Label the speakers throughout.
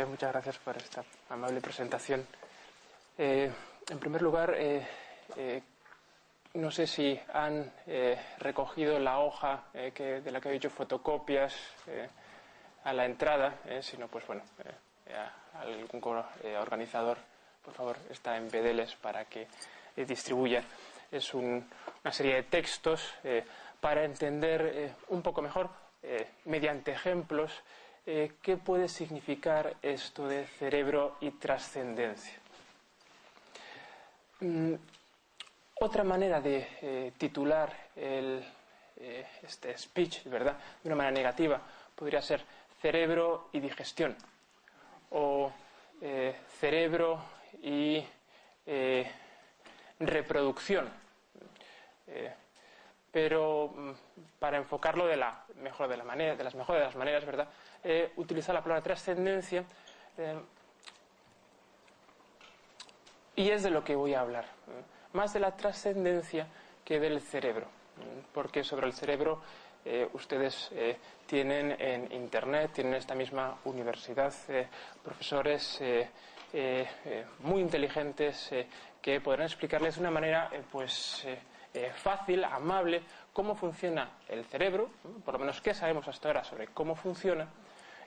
Speaker 1: muchas gracias por esta amable presentación. En primer lugar, no sé si han recogido la hoja de la que he hecho fotocopias a la entrada, sino pues bueno, algún organizador, por favor, está en PDLs para que distribuya. Es una serie de textos para entender un poco mejor, mediante ejemplos, qué puede significar esto de cerebro y trascendencia. Otra manera de titular este speech, ¿verdad?, de una manera negativa, podría ser cerebro y digestión, o cerebro y reproducción. Pero para enfocarlo de las mejores de las maneras, ¿verdad?, utilizar la palabra trascendencia, y es de lo que voy a hablar, más de la trascendencia que del cerebro, porque sobre el cerebro ustedes tienen en Internet, tienen en esta misma universidad profesores muy inteligentes que podrán explicarles de una manera fácil, amable, cómo funciona el cerebro, por lo menos qué sabemos hasta ahora sobre cómo funciona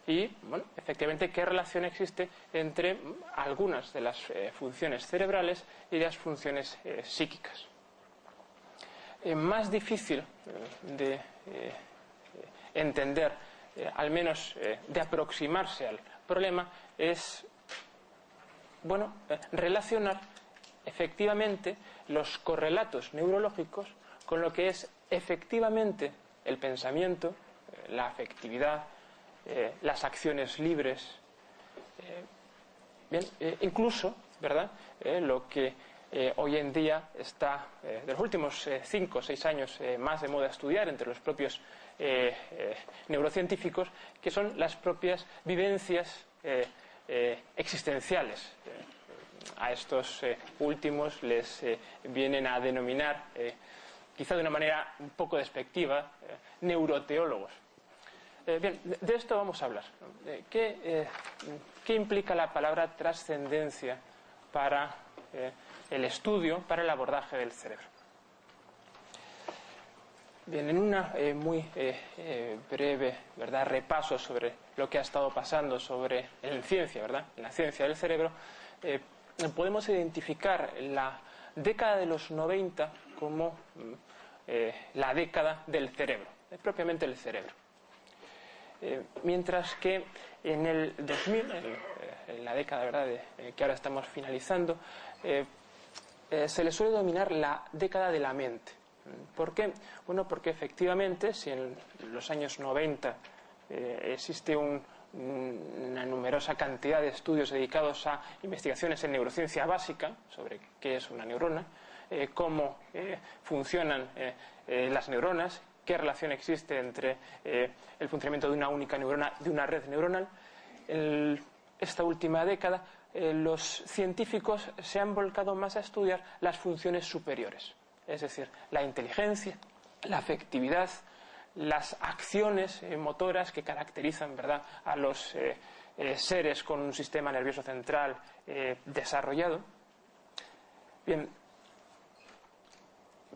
Speaker 1: y, bueno, efectivamente qué relación existe entre algunas de las funciones cerebrales y las funciones psíquicas. Más difícil de entender, al menos de aproximarse al problema, es, bueno, relacionar efectivamente los correlatos neurológicos con lo que es efectivamente el pensamiento, la afectividad, las acciones libres, incluso, ¿verdad?, lo que hoy en día está, de los últimos 5 o 6 años, más de moda estudiar entre los propios neurocientíficos, que son las propias vivencias existenciales. A estos últimos les vienen a denominar, quizá de una manera un poco despectiva, neuroteólogos. Bien, de esto vamos a hablar, ¿no? ¿Qué implica la palabra trascendencia para el estudio, para el abordaje del cerebro? Bien, en una muy breve, ¿verdad?, repaso sobre lo que ha estado pasando en ciencia, ¿verdad?, en la ciencia del cerebro, podemos identificar la década de los 90 como la década del cerebro, propiamente el cerebro. Mientras que en el 2000, en la década, ¿verdad?, que ahora estamos finalizando, se le suele denominar la década de la mente. ¿Por qué? Bueno, porque efectivamente, si en los años 90 existe una numerosa cantidad de estudios dedicados a investigaciones en neurociencia básica sobre qué es una neurona, cómo funcionan las neuronas, qué relación existe entre el funcionamiento de una única neurona, de una red neuronal. En esta última década, los científicos se han volcado más a estudiar las funciones superiores, es decir, la inteligencia, la afectividad, las acciones motoras que caracterizan, ¿verdad?, a los seres con un sistema nervioso central desarrollado. Bien,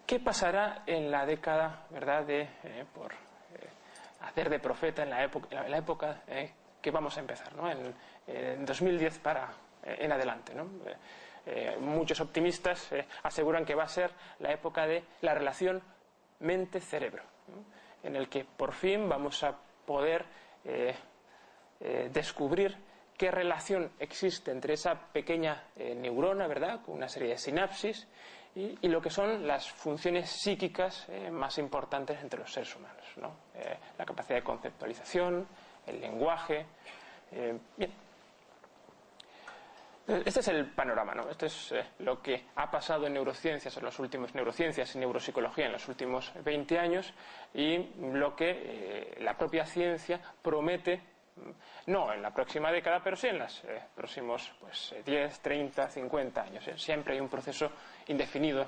Speaker 1: ¿qué pasará en la década, ¿verdad?, por hacer de profeta en la época que vamos a empezar, ¿no?, en 2010 en adelante, ¿no? Muchos optimistas aseguran que va a ser la época de la relación mente-cerebro, ¿no?, en el que por fin vamos a poder descubrir qué relación existe entre esa pequeña neurona, ¿verdad?, con una serie de sinapsis y lo que son las funciones psíquicas más importantes entre los seres humanos, ¿no? La capacidad de conceptualización, el lenguaje. Bien. Este es el panorama, ¿no? Esto es lo que ha pasado en neurociencias neurociencias y neuropsicología en los últimos 20 años y lo que la propia ciencia promete, no en la próxima década, pero sí en los próximos 10, 30, 50 años. Siempre hay un proceso indefinido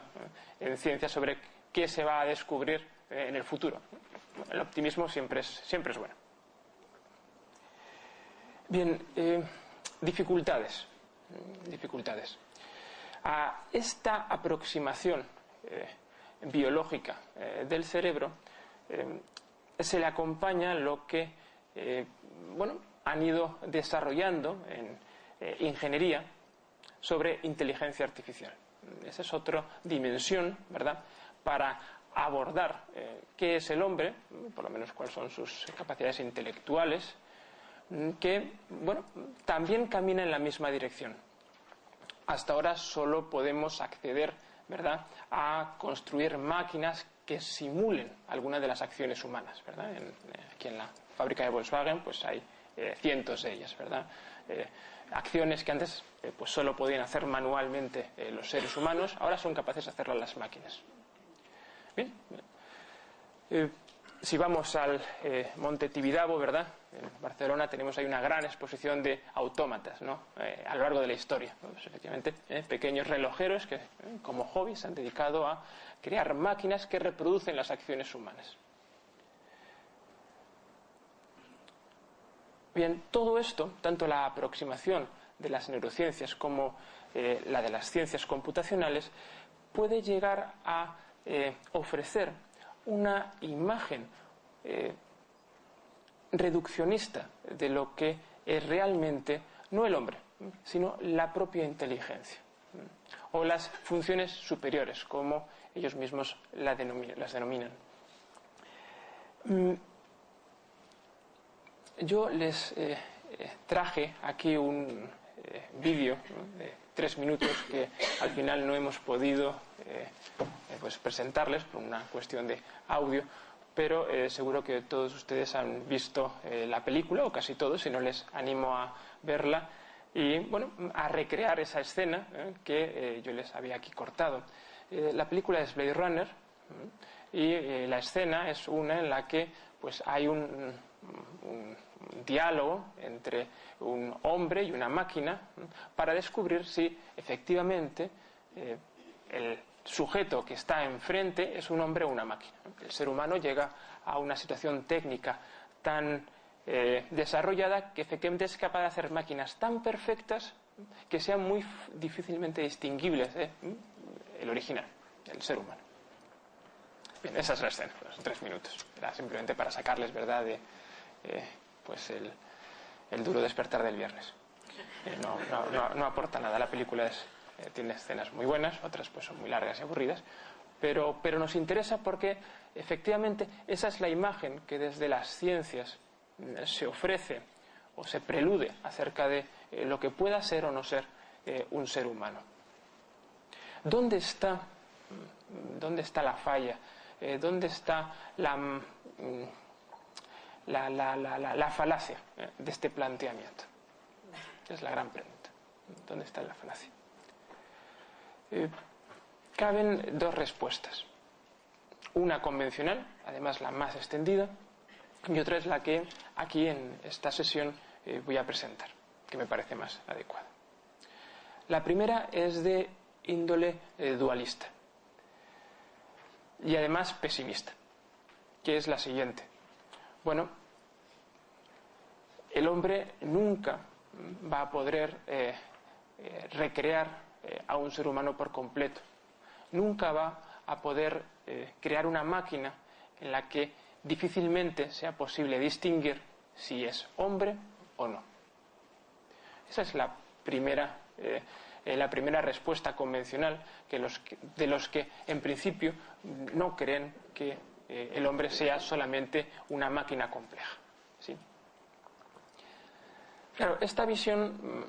Speaker 1: en ciencia sobre qué se va a descubrir en el futuro. El optimismo siempre es bueno. Bien, Dificultades. A esta aproximación biológica del cerebro se le acompaña lo que han ido desarrollando en ingeniería sobre inteligencia artificial. Esa es otra dimensión, ¿verdad?, para abordar qué es el hombre, por lo menos cuáles son sus capacidades intelectuales, que también camina en la misma dirección. Hasta ahora solo podemos acceder, ¿verdad?, a construir máquinas que simulen algunas de las acciones humanas, ¿verdad? Aquí en la fábrica de Volkswagen pues hay cientos de ellas, ¿verdad? Acciones que antes pues solo podían hacer manualmente los seres humanos, ahora son capaces de hacerlas las máquinas. Bien. Si vamos al Monte Tibidabo, ¿verdad?, en Barcelona tenemos ahí una gran exposición de autómatas, ¿no?, a lo largo de la historia. Pues, efectivamente, pequeños relojeros que como hobby se han dedicado a crear máquinas que reproducen las acciones humanas. Bien, todo esto, tanto la aproximación de las neurociencias como la de las ciencias computacionales, puede llegar a ofrecer una imagen reduccionista de lo que es realmente no el hombre, sino la propia inteligencia o las funciones superiores, como ellos mismos las denominan. Yo les traje aquí un vídeo de 3 minutos que al final no hemos podido presentarles por una cuestión de audio, pero seguro que todos ustedes han visto la película, o casi todos, si no les animo a verla y a recrear esa escena que yo les había aquí cortado. La película es Blade Runner y la escena es una en la que pues hay un diálogo entre un hombre y una máquina para descubrir si efectivamente el sujeto que está enfrente es un hombre o una máquina. El ser humano llega a una situación técnica tan desarrollada que efectivamente es capaz de hacer máquinas tan perfectas que sean muy difícilmente distinguibles el original, el ser humano. Bien, esa es la escena, los 3 minutos. Era simplemente para sacarles, ¿verdad?, de el duro despertar del viernes. No aporta nada. La película tiene escenas muy buenas, otras pues son muy largas y aburridas, pero nos interesa porque efectivamente esa es la imagen que desde las ciencias se ofrece o se prelude acerca de lo que pueda ser o no ser un ser humano. ¿Dónde está la falla? ¿Dónde está la falacia de este planteamiento? Es la gran pregunta. ¿Dónde está la falacia? Caben 2 respuestas. Una convencional, además la más extendida, y otra es la que aquí en esta sesión voy a presentar, que me parece más adecuada. La primera es de índole dualista y además pesimista, que es la siguiente. Bueno, el hombre nunca va a poder recrear a un ser humano por completo. Nunca va a poder crear una máquina en la que difícilmente sea posible distinguir si es hombre o no. Esa es la primera respuesta convencional de los que en principio no creen que el hombre sea solamente una máquina compleja, ¿sí? Claro, esta visión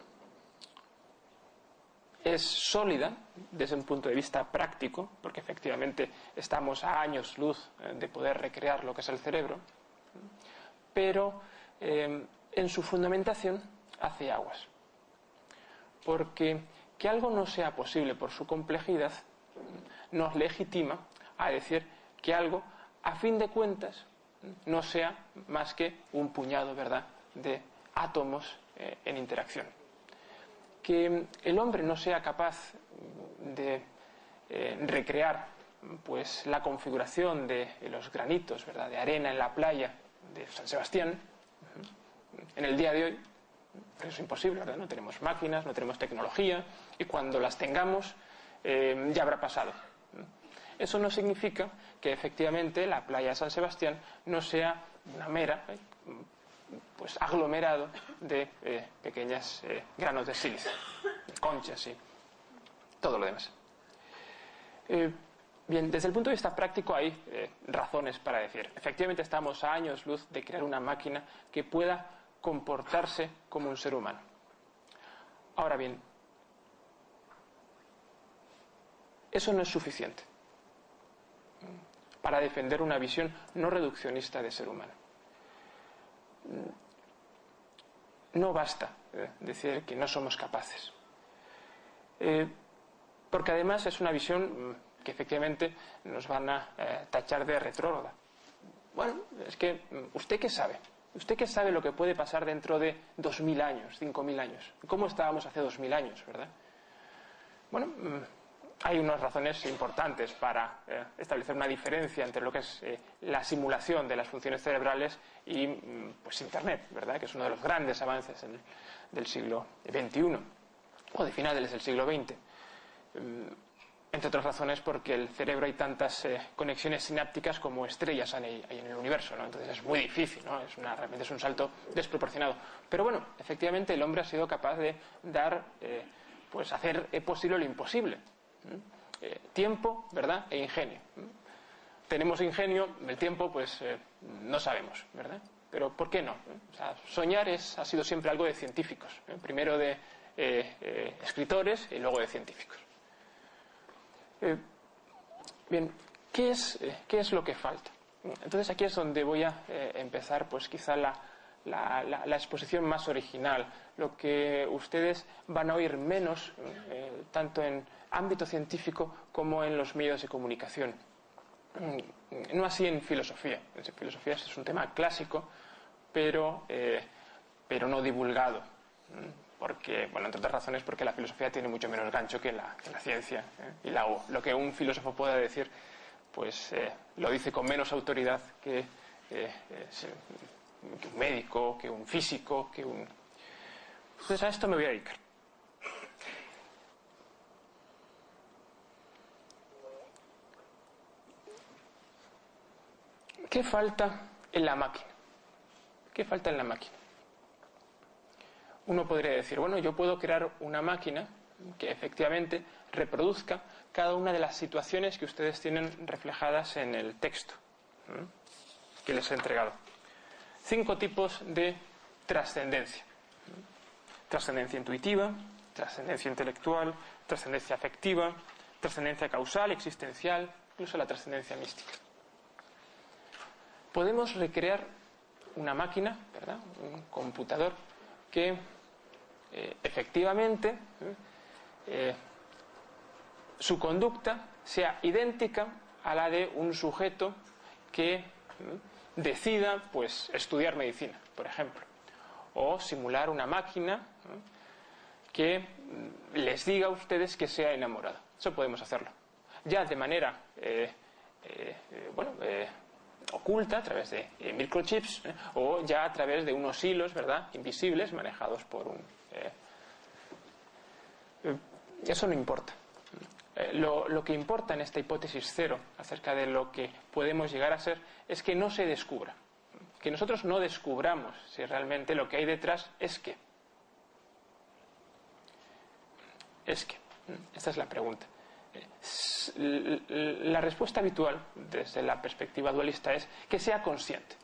Speaker 1: es sólida desde un punto de vista práctico, porque efectivamente estamos a años luz de poder recrear lo que es el cerebro, pero en su fundamentación hace aguas. Porque que algo no sea posible por su complejidad nos legitima a decir que algo, a fin de cuentas, no sea más que un puñado, ¿verdad?, de átomos en interacción. Que el hombre no sea capaz de recrear pues la configuración de los granitos, ¿verdad?, de arena en la playa de San Sebastián en el día de hoy, Eso es imposible, ¿verdad? No tenemos máquinas, no tenemos tecnología, y cuando las tengamos ya habrá pasado. Eso no significa que efectivamente la playa de San Sebastián no sea una mera pues aglomerado de pequeñas granos de sílice, de conchas y todo lo demás. Bien, desde el punto de vista práctico hay razones para decir, efectivamente estamos a años luz de crear una máquina que pueda comportarse como un ser humano. Ahora bien, eso no es suficiente para defender una visión no reduccionista de ser humano. No basta decir que no somos capaces, porque además es una visión que efectivamente nos van a tachar de retrógrada. Bueno, es que ¿usted qué sabe? ¿Usted qué sabe lo que puede pasar dentro de 2000 años, 5000 años? ¿Cómo estábamos hace 2000 años, verdad? Bueno, hay unas razones importantes para establecer una diferencia entre lo que es la simulación de las funciones cerebrales y pues Internet, ¿verdad? Que es uno de los grandes avances del siglo XXI o de finales del siglo XX. Entre otras razones porque el cerebro hay tantas conexiones sinápticas como estrellas hay en el universo, ¿no? Entonces es muy difícil, ¿no? Realmente es un salto desproporcionado. Pero bueno, efectivamente el hombre ha sido capaz de pues hacer posible lo imposible. Tiempo, ¿verdad? E ingenio. Tenemos ingenio, el tiempo pues no sabemos, ¿verdad? Pero ¿por qué no? O sea, soñar ha sido siempre algo de científicos, primero de escritores y luego de científicos. Bien, ¿qué es lo que falta? Entonces aquí es donde voy a empezar pues quizá la exposición más original, lo que ustedes van a oír menos tanto en ámbito científico como en los medios de comunicación. No así en filosofía. En filosofía es un tema clásico, pero no divulgado. Porque, bueno, entre otras razones, porque la filosofía tiene mucho menos gancho que la ciencia. Y lo que un filósofo pueda decir, pues lo dice con menos autoridad que un médico, que un físico, Entonces a esto me voy a dedicar. ¿Qué falta en la máquina? ¿Qué falta en la máquina? Uno podría decir, bueno, yo puedo crear una máquina que efectivamente reproduzca cada una de las situaciones que ustedes tienen reflejadas en el texto que les he entregado. 5 tipos de trascendencia. Trascendencia intuitiva, trascendencia intelectual, trascendencia afectiva, trascendencia causal, existencial, incluso la trascendencia mística. Podemos recrear una máquina, ¿verdad? Un computador que efectivamente su conducta sea idéntica a la de un sujeto que decida pues estudiar medicina, por ejemplo, o simular una máquina que les diga a ustedes que sea enamorada. Eso podemos hacerlo ya de manera oculta a través de microchips o ya a través de unos hilos, ¿verdad?, invisibles manejados por eso no importa. Lo que importa en esta hipótesis cero acerca de lo que podemos llegar a ser es que no se descubra, que nosotros no descubramos si realmente lo que hay detrás es qué. Esta es la pregunta. La respuesta habitual desde la perspectiva dualista es que sea consciente,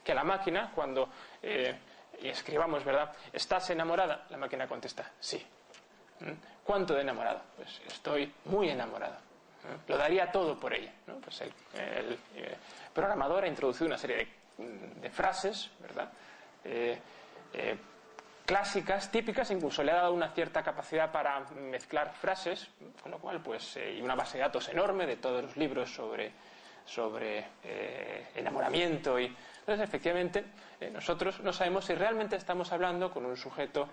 Speaker 1: que la máquina, cuando escribamos, ¿verdad?, ¿estás enamorada?, la máquina contesta sí. ¿Cuánto de enamorado? Pues estoy muy enamorado, lo daría todo por ella, ¿no? Pues el programador ha introducido una serie de frases, ¿verdad?, clásicas, típicas, incluso le ha dado una cierta capacidad para mezclar frases, con lo cual pues y una base de datos enorme de todos los libros sobre enamoramiento y entonces efectivamente nosotros no sabemos si realmente estamos hablando con un sujeto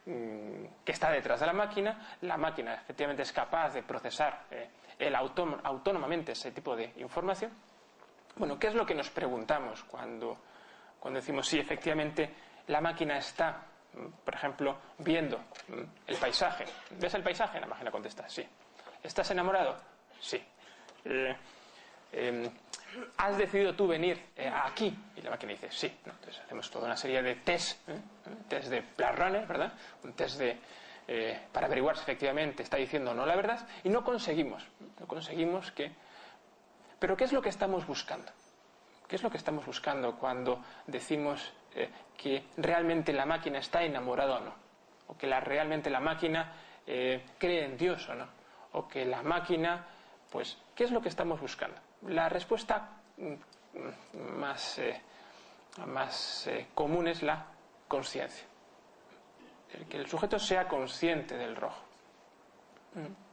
Speaker 1: que está detrás de la máquina efectivamente es capaz de procesar autónomamente ese tipo de información. Bueno, ¿qué es lo que nos preguntamos cuando decimos sí, efectivamente la máquina está, por ejemplo, viendo el paisaje. ¿Ves el paisaje? La máquina contesta, sí. ¿Estás enamorado? Sí. ¿Has decidido tú venir aquí? Y la máquina dice, sí. Entonces hacemos toda una serie de test, test de Blade Runner, ¿verdad? Un test para averiguar si efectivamente está diciendo o no la verdad, y no conseguimos que... Pero ¿qué es lo que estamos buscando? ¿Qué es lo que estamos buscando cuando decimos que realmente la máquina está enamorada o no? O que realmente la máquina cree en Dios o no? O que la máquina, pues, ¿qué es lo que estamos buscando? La respuesta más común es la conciencia. Que el sujeto sea consciente del rojo.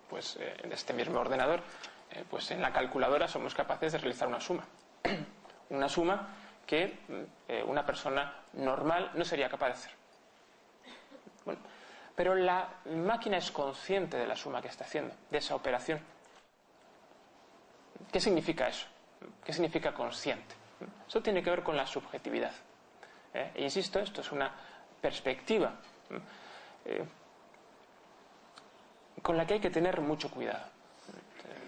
Speaker 1: Pues en este mismo ordenador, pues en la calculadora somos capaces de realizar una suma. Una suma que una persona normal no sería capaz de hacer. Bueno, pero la máquina es consciente de la suma que está haciendo, de esa operación. ¿Qué significa eso? ¿Qué significa consciente? Eso tiene que ver con la subjetividad. E insisto, esto es una perspectiva con la que hay que tener mucho cuidado.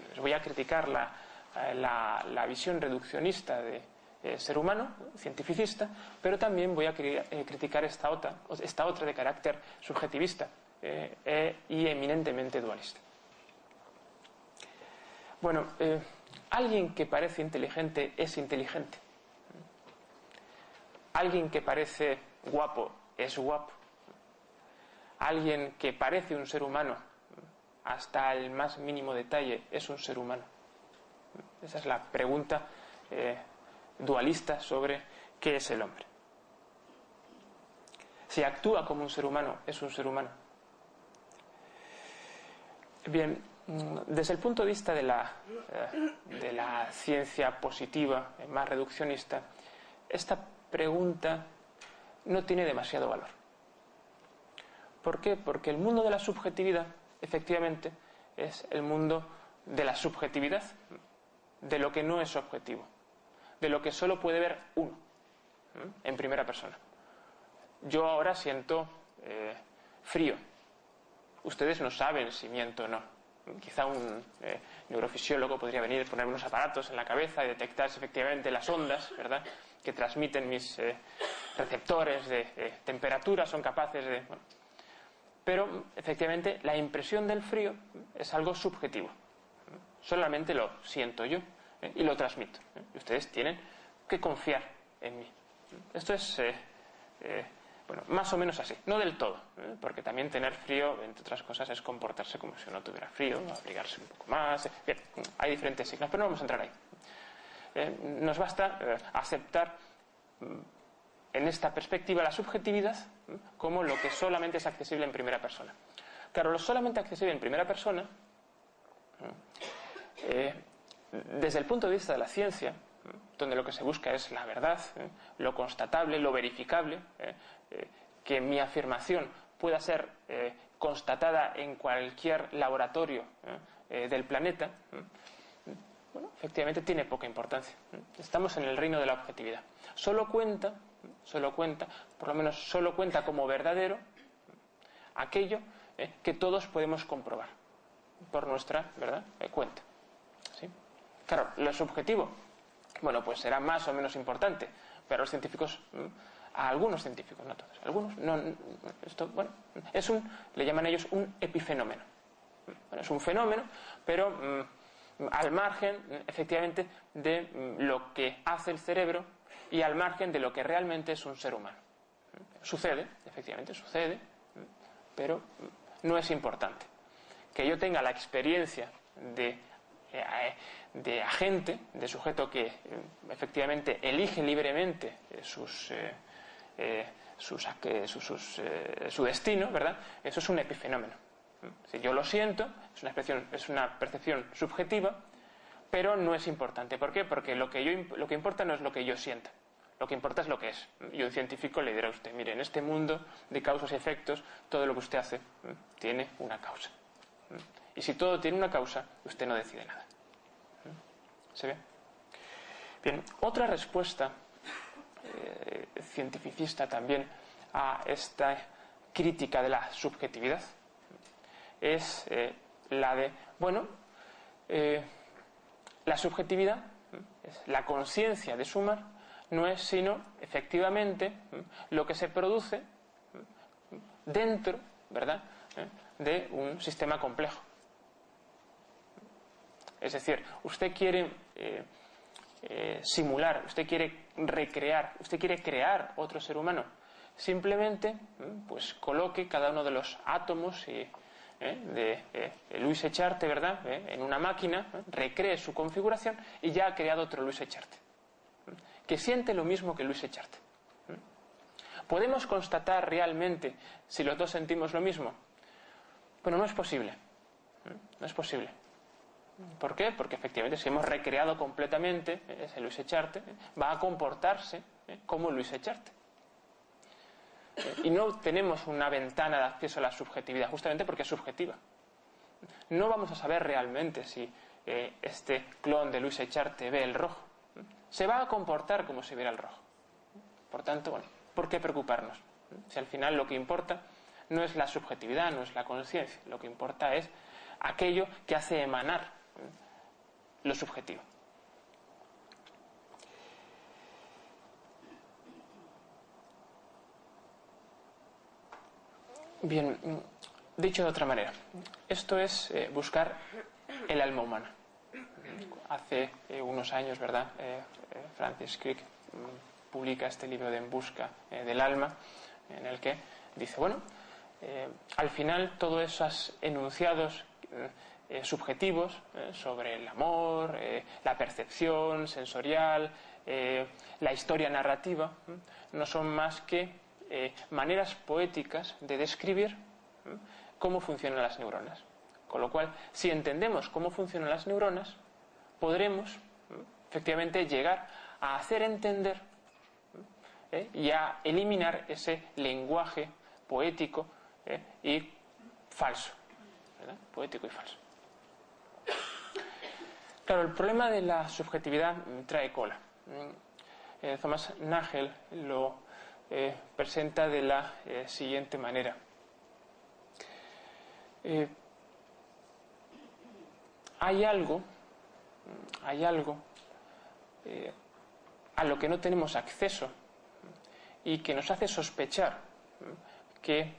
Speaker 1: Les voy a criticar la visión reduccionista de ser humano, cientificista, pero también voy a criticar esta otra de carácter subjetivista y eminentemente dualista. Bueno, alguien que parece inteligente es inteligente. Alguien que parece guapo es guapo. Alguien que parece un ser humano hasta el más mínimo detalle es un ser humano. Esa es la pregunta dualista sobre qué es el hombre. Si actúa como un ser humano, es un ser humano. Bien, desde el punto de vista de la ciencia positiva, más reduccionista, esta pregunta no tiene demasiado valor. ¿Por qué? Porque el mundo de la subjetividad, efectivamente, es el mundo de la subjetividad, de lo que no es objetivo, de lo que solo puede ver uno, en primera persona. Yo ahora siento frío. Ustedes no saben si miento o no. Quizá un neurofisiólogo podría venir, poner unos aparatos en la cabeza y detectar si efectivamente las ondas, ¿verdad?, que transmiten mis receptores de temperatura son capaces de... Bueno, pero efectivamente la impresión del frío es algo subjetivo. Solamente lo siento yo y lo transmito. Y ustedes tienen que confiar en mí. Esto es bueno, más o menos así, no del todo, porque también tener frío, entre otras cosas, es comportarse como si uno tuviera frío, abrigarse un poco más. Bien, hay diferentes signos, pero no vamos a entrar ahí. Nos basta aceptar en esta perspectiva la subjetividad como lo que solamente es accesible en primera persona. Claro, lo solamente accesible en primera persona, desde el punto de vista de la ciencia, donde lo que se busca es la verdad, lo constatable, lo verificable, que mi afirmación pueda ser constatada en cualquier laboratorio del planeta, bueno, efectivamente tiene poca importancia. Estamos en el reino de la objetividad. Solo cuenta, por lo menos solo cuenta como verdadero aquello que todos podemos comprobar por nuestra, ¿verdad?, cuenta. ¿Sí? Claro, lo subjetivo, bueno, pues será más o menos importante, pero los científicos, a algunos científicos, no todos, algunos, no, esto, bueno, le llaman ellos un epifenómeno. Bueno, es un fenómeno, pero al margen, efectivamente, de lo que hace el cerebro y al margen de lo que realmente es un ser humano. Sucede, efectivamente, sucede, pero no es importante. Que yo tenga la experiencia de agente, de sujeto que efectivamente elige libremente su destino, ¿verdad? Eso es un epifenómeno. Si yo lo siento, es una percepción subjetiva, pero no es importante. ¿Por qué? Porque lo que importa no es lo que yo sienta, lo que importa es lo que es. Y un científico le dirá a usted, mire, en este mundo de causas y efectos, todo lo que usted hace tiene una causa. Y si todo tiene una causa, usted no decide nada. ¿Se ve? Bien, otra respuesta cientificista también a esta crítica de la subjetividad es la de, bueno, la subjetividad, la conciencia de sumar, no es sino, efectivamente, lo que se produce dentro, ¿verdad?, de un sistema complejo. Es decir, usted quiere simular, usted quiere recrear, usted quiere crear otro ser humano. Simplemente, pues coloque cada uno de los átomos de Louis Echarte, ¿verdad?, en una máquina, recree su configuración y ya ha creado otro Louis Echarte, que siente lo mismo que Louis Echarte. ¿Podemos constatar realmente si los dos sentimos lo mismo? Bueno, no es posible. No es posible. ¿Por qué? Porque efectivamente si hemos recreado completamente ese Louis Echarte, va a comportarse como Louis Echarte. Y no tenemos una ventana de acceso a la subjetividad, justamente porque es subjetiva. No vamos a saber realmente si este clon de Louis Echarte ve el rojo. Se va a comportar como si viera el rojo. Por tanto, bueno, ¿por qué preocuparnos? Si al final lo que importa no es la subjetividad, no es la conciencia, lo que importa es aquello que hace emanar lo subjetivo. Bien, dicho de otra manera, esto es buscar el alma humana. Hace unos años, ¿verdad?, Francis Crick publica este libro de En busca del alma, en el que dice, bueno, al final todos esos enunciados subjetivos sobre el amor, la percepción sensorial, la historia narrativa, no son más que maneras poéticas de describir cómo funcionan las neuronas. Con lo cual, si entendemos cómo funcionan las neuronas, podremos efectivamente llegar a hacer entender y a eliminar ese lenguaje poético y falso, ¿verdad? Poético y falso. Claro, el problema de la subjetividad trae cola. Thomas Nagel lo presenta de la siguiente manera. Hay algo a lo que no tenemos acceso y que nos hace sospechar que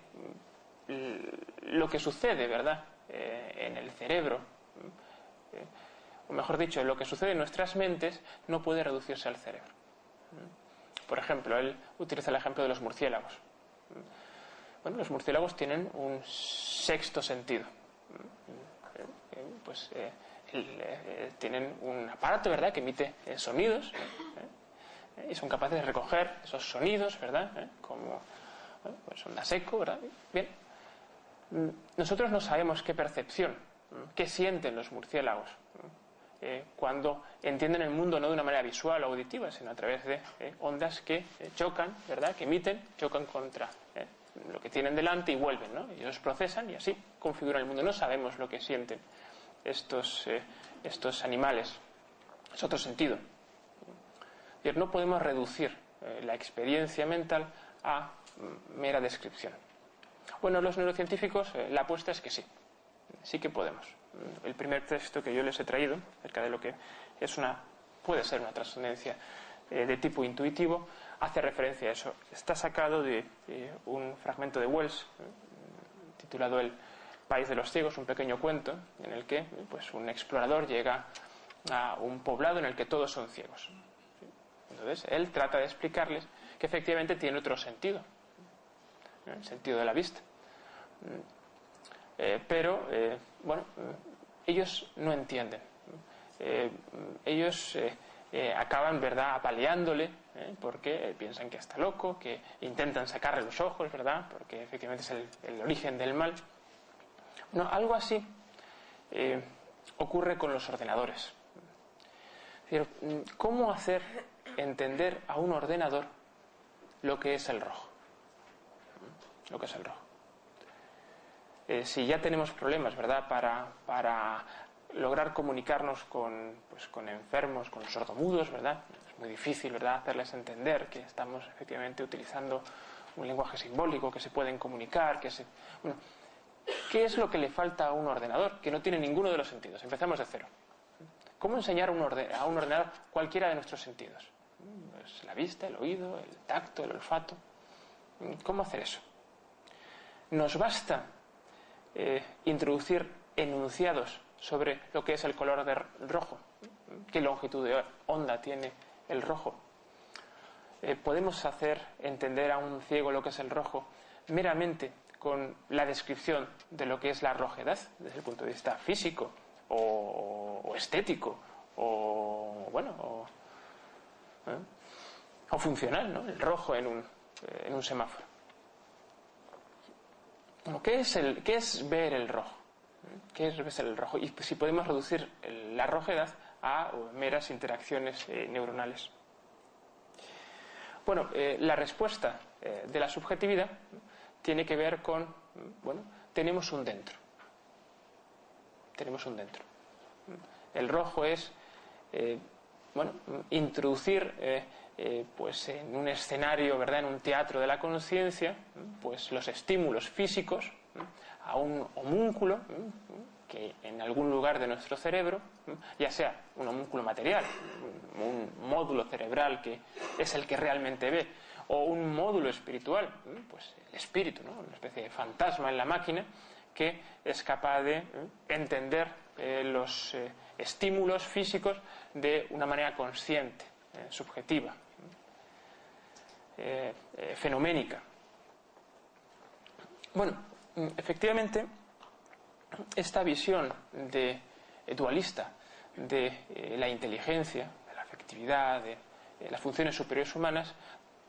Speaker 1: lo que sucede, ¿verdad?, en el cerebro, o mejor dicho, lo que sucede en nuestras mentes no puede reducirse al cerebro. Por ejemplo, él utiliza el ejemplo de los murciélagos. Bueno, los murciélagos tienen un sexto sentido. Tienen un aparato, ¿verdad?, que emite sonidos y son capaces de recoger esos sonidos, ¿verdad?, como pues ondas eco, ¿verdad? Bien, nosotros no sabemos qué percepción, qué sienten los murciélagos cuando entienden el mundo no de una manera visual o auditiva, sino a través de ondas que chocan, ¿verdad?, que emiten, chocan contra lo que tienen delante y vuelven, ¿no? Y ellos procesan y así configuran el mundo. No sabemos lo que sienten estos animales. Es otro sentido. No podemos reducir la experiencia mental a mera descripción. Bueno, los neurocientíficos, la apuesta es que sí. Sí que podemos. El primer texto que yo les he traído acerca de lo que puede ser una trascendencia de tipo intuitivo hace referencia a eso. Está sacado de un fragmento de Wells titulado El país de los ciegos, un pequeño cuento en el que pues un explorador llega a un poblado en el que todos son ciegos. Entonces él trata de explicarles que efectivamente tiene otro sentido, el sentido de la vista. Pero ellos no entienden. Ellos acaban, ¿verdad?, apaleándole porque piensan que está loco, que intentan sacarle los ojos, ¿verdad?, porque efectivamente es el origen del mal. No, algo así ocurre con los ordenadores. Es decir, ¿cómo hacer entender a un ordenador lo que es el rojo? Lo que es el rojo. Si ya tenemos problemas, ¿verdad?, para lograr comunicarnos con enfermos, con sordomudos, ¿verdad? Es muy difícil, ¿verdad?, hacerles entender que estamos efectivamente utilizando un lenguaje simbólico, que se pueden comunicar, bueno, ¿qué es lo que le falta a un ordenador que no tiene ninguno de los sentidos? Empezamos de cero. ¿Cómo enseñar a un ordenador cualquiera de nuestros sentidos? Pues la vista, el oído, el tacto, el olfato. ¿Cómo hacer eso? Nos basta introducir enunciados sobre lo que es el color de rojo. ¿Qué longitud de onda tiene el rojo? Podemos hacer entender a un ciego lo que es el rojo meramente con la descripción de lo que es la rojedad desde el punto de vista físico o estético o funcional, ¿no? El rojo en un semáforo. Bueno, ¿qué es ver el rojo? ¿Qué es ver el rojo? Y si podemos reducir la rojedad a meras interacciones neuronales. Bueno, la respuesta de la subjetividad tiene que ver con, tenemos un dentro. Tenemos un dentro. El rojo es, introducir, pues en un escenario, ¿verdad?, en un teatro de la conciencia, pues los estímulos físicos a un homúnculo que en algún lugar de nuestro cerebro, ya sea un homúnculo material, un módulo cerebral que es el que realmente ve, o un módulo espiritual, pues el espíritu, ¿no?, una especie de fantasma en la máquina que es capaz de entender los estímulos físicos de una manera consciente, subjetiva, fenoménica. Bueno, efectivamente, esta visión dualista de la inteligencia, de la afectividad, de las funciones superiores humanas,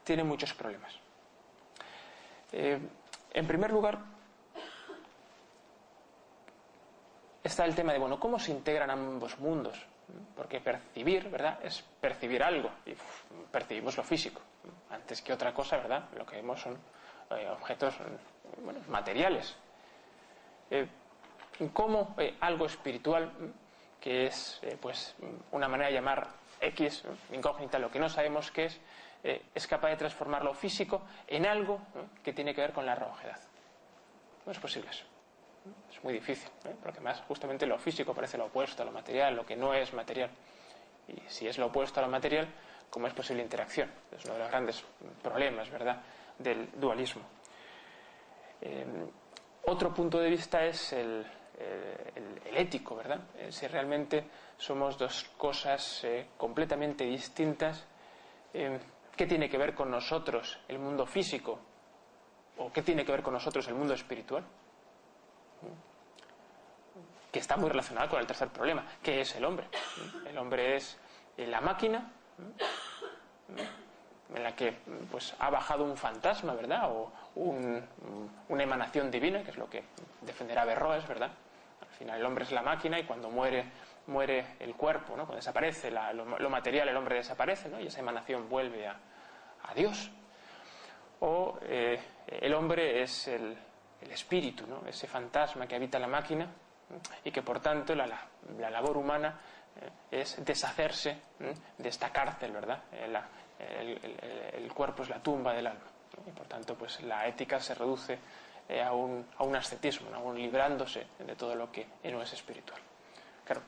Speaker 1: tiene muchos problemas. En primer lugar, está el tema de, ¿cómo se integran ambos mundos? Porque percibir, ¿verdad?, es percibir algo, y percibimos lo físico. Antes que otra cosa, ¿verdad?, lo que vemos son objetos materiales. ¿Cómo algo espiritual, que es pues una manera de llamar X, incógnita, lo que no sabemos qué es capaz de transformar lo físico en algo que tiene que ver con la rojedad? No es posible eso. Es muy difícil, porque más justamente lo físico parece lo opuesto a lo material, lo que no es material. Y si es lo opuesto a lo material, ¿cómo es posible interacción? Es uno de los grandes problemas, ¿verdad?, del dualismo. Otro punto de vista es el ético, ¿verdad? Si realmente somos dos cosas completamente distintas, ¿qué tiene que ver con nosotros el mundo físico? ¿O qué tiene que ver con nosotros el mundo espiritual? Que está muy relacionado con el tercer problema. ¿Qué es el hombre? El hombre es la máquina en la que pues ha bajado un fantasma, ¿verdad?, o una emanación divina, que es lo que defenderá Berroes, ¿verdad? Al final el hombre es la máquina y cuando muere el cuerpo, ¿no?, cuando desaparece lo material, el hombre desaparece, ¿no?, y esa emanación vuelve a Dios. O el hombre es el espíritu, ¿no?, ese fantasma que habita la máquina, y que por tanto la labor humana es deshacerse de esta cárcel, ¿verdad? El cuerpo es la tumba del alma, ¿no? Y por tanto pues la ética se reduce a un ascetismo, ¿no?, a un librándose de todo lo que no es espiritual. Claro,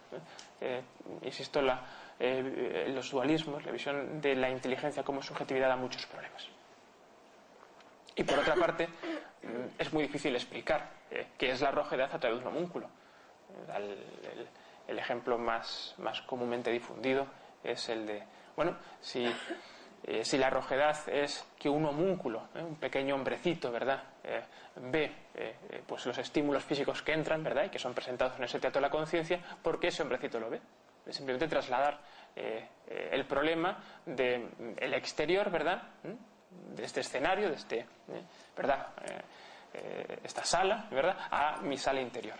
Speaker 1: insisto, los dualismos, la visión de la inteligencia como subjetividad da muchos problemas. Y por otra parte, es muy difícil explicar qué es la rojedad a través de un homúnculo. El ejemplo más comúnmente difundido es el de, si la rojedad es que un homúnculo, un pequeño hombrecito, ¿verdad?, ve pues los estímulos físicos que entran, ¿verdad?, y que son presentados en ese teatro de la conciencia, ¿por qué ese hombrecito lo ve? Es simplemente trasladar el problema del exterior, ¿verdad?, de este escenario, de ¿verdad?, esta sala, ¿verdad?, a mi sala interior.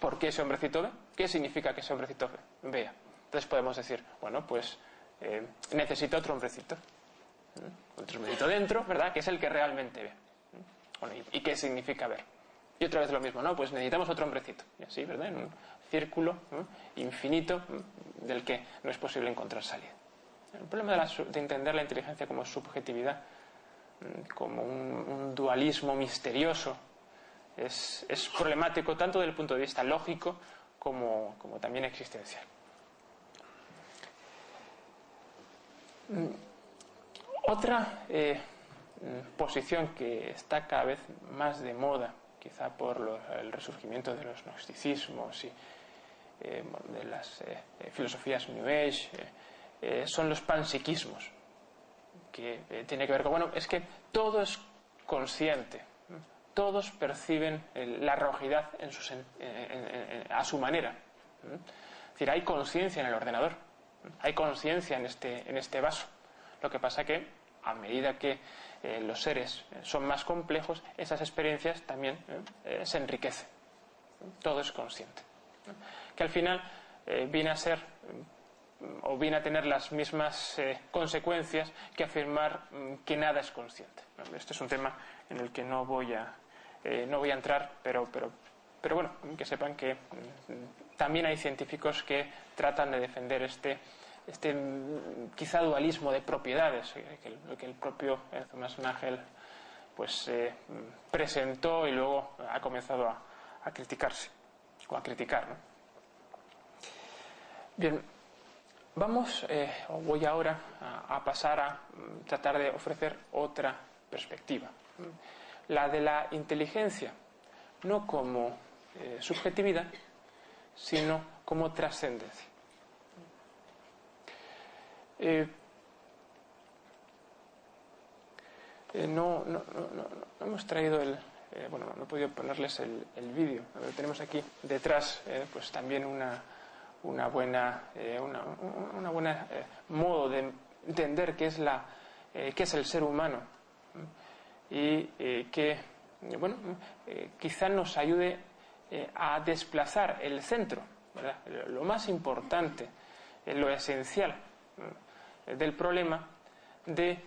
Speaker 1: ¿Por qué ese hombrecito ve? ¿Qué significa que ese hombrecito vea? Entonces podemos decir, necesito otro hombrecito. Otro hombrecito dentro, ¿verdad?, que es el que realmente ve. ¿Y qué significa ver? Y otra vez lo mismo, ¿no? Pues necesitamos otro hombrecito. Y así, ¿verdad?, en un círculo infinito del que no es posible encontrar salida. El problema de entender la inteligencia como subjetividad como un dualismo misterioso, es problemático tanto desde el punto de vista lógico como también existencial. Otra posición que está cada vez más de moda, quizá por el resurgimiento de los gnosticismos y de las filosofías New Age, son los panpsiquismos, que tiene que ver con, es que todo es consciente, todos perciben la realidad a su manera. Es decir, hay conciencia en el ordenador, hay conciencia en este vaso. Lo que pasa que a medida que los seres son más complejos, esas experiencias también se enriquecen. Todo es consciente. Que al final viene a ser o viene a tener las mismas consecuencias que afirmar que nada es consciente. Este es un tema en el que no voy a entrar, pero bueno, que sepan que también hay científicos que tratan de defender este quizá dualismo de propiedades que el propio Thomas Nagel pues presentó y luego ha comenzado a criticarse o a criticar, ¿no? Bien, voy ahora a pasar a tratar de ofrecer otra perspectiva, la de la inteligencia, no como subjetividad, sino como trascendencia. No hemos traído no he podido ponerles el vídeo. Tenemos aquí detrás pues también una buena modo de entender qué es el ser humano y que quizá nos ayude a desplazar el centro, ¿verdad? Lo más importante, lo esencial del problema de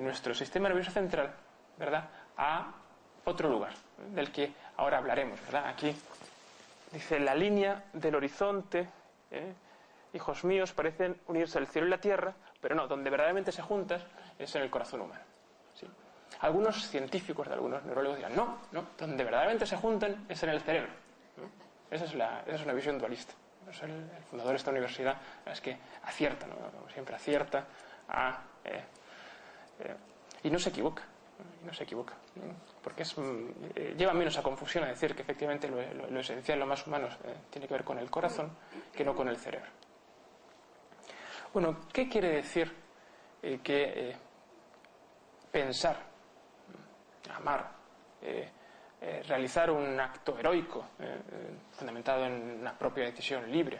Speaker 1: nuestro sistema nervioso central, ¿verdad?, a otro lugar del que ahora hablaremos, ¿verdad? Aquí dice: la línea del horizonte, hijos míos, parecen unirse el cielo y la tierra, pero no, donde verdaderamente se juntan es en el corazón humano, ¿sí? Algunos científicos, algunos neurólogos dirán: no, donde verdaderamente se juntan es en el cerebro, ¿no? Esa es una visión dualista. El fundador de esta universidad es que acierta, ¿no? Como siempre acierta y no se equivoca, porque lleva menos a confusión a decir que efectivamente lo esencial, lo más humano tiene que ver con el corazón que no con el cerebro. Bueno, ¿qué quiere decir que pensar, amar, realizar un acto heroico fundamentado en una propia decisión libre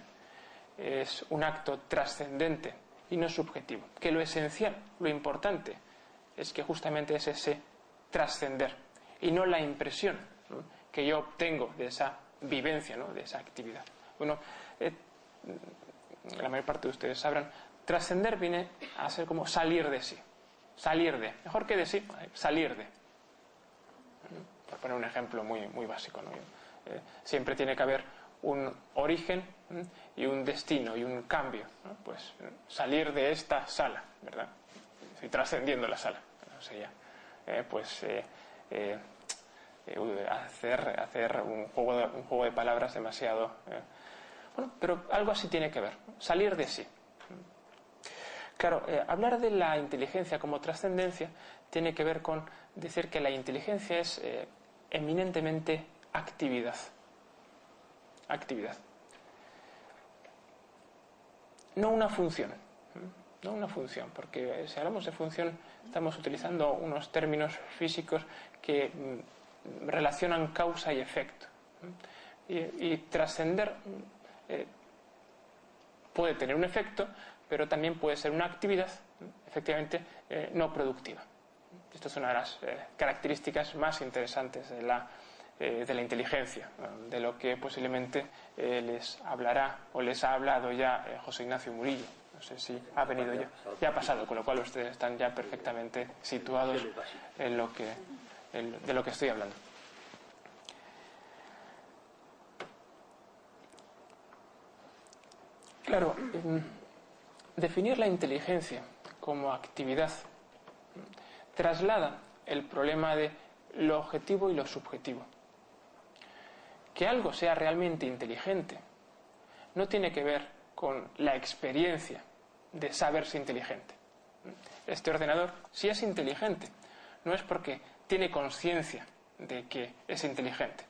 Speaker 1: es un acto trascendente y no subjetivo? Que lo esencial, lo importante, es que justamente es ese trascender y no la impresión, ¿no?, que yo obtengo de esa vivencia, ¿no?, de esa actividad. Bueno, la mayor parte de ustedes sabrán, trascender viene a ser como salir de sí, mejor que de sí, salir de. Por poner un ejemplo muy básico, ¿no? Siempre tiene que haber un origen y un destino y un cambio, ¿no? Pues salir de esta sala, ¿verdad? Estoy trascendiendo la sala, ¿no? Sería hacer un juego de palabras demasiado pero algo así tiene que ver, salir de sí. Claro, hablar de la inteligencia como trascendencia tiene que ver con decir que la inteligencia es eminentemente actividad. No una función. Porque si hablamos de función estamos utilizando unos términos físicos que relacionan causa y efecto. Y trascender puede tener un efecto, pero también puede ser una actividad efectivamente no productiva. Esta es una de las características más interesantes de la inteligencia, de lo que posiblemente les hablará o les ha hablado ya José Ignacio Murillo. No sé si ha venido ya ha pasado, con lo cual ustedes están ya perfectamente situados en de lo que estoy hablando. Claro, definir la inteligencia como actividad traslada el problema de lo objetivo y lo subjetivo. Que algo sea realmente inteligente no tiene que ver con la experiencia de saberse inteligente. Este ordenador, si es inteligente, no es porque tiene conciencia de que es inteligente.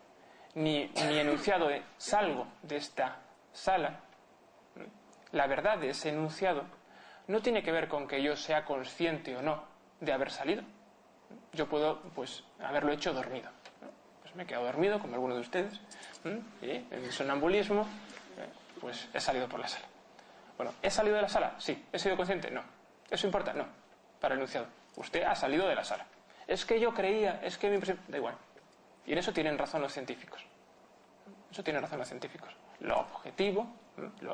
Speaker 1: Ni enunciado de salgo de esta sala. La verdad de ese enunciado no tiene que ver con que yo sea consciente o no de haber salido. Yo puedo, pues, haberlo hecho dormido. Pues me he quedado dormido, como alguno de ustedes, y en el sonambulismo, pues he salido por la sala. Bueno, ¿he salido de la sala? Sí. ¿He sido consciente? No. ¿Eso importa? No. Para el enunciado. Usted ha salido de la sala. Es que yo creía, es que mi impresión... Da igual. Y en eso tienen razón los científicos. Eso tienen razón los científicos. Lo objetivo,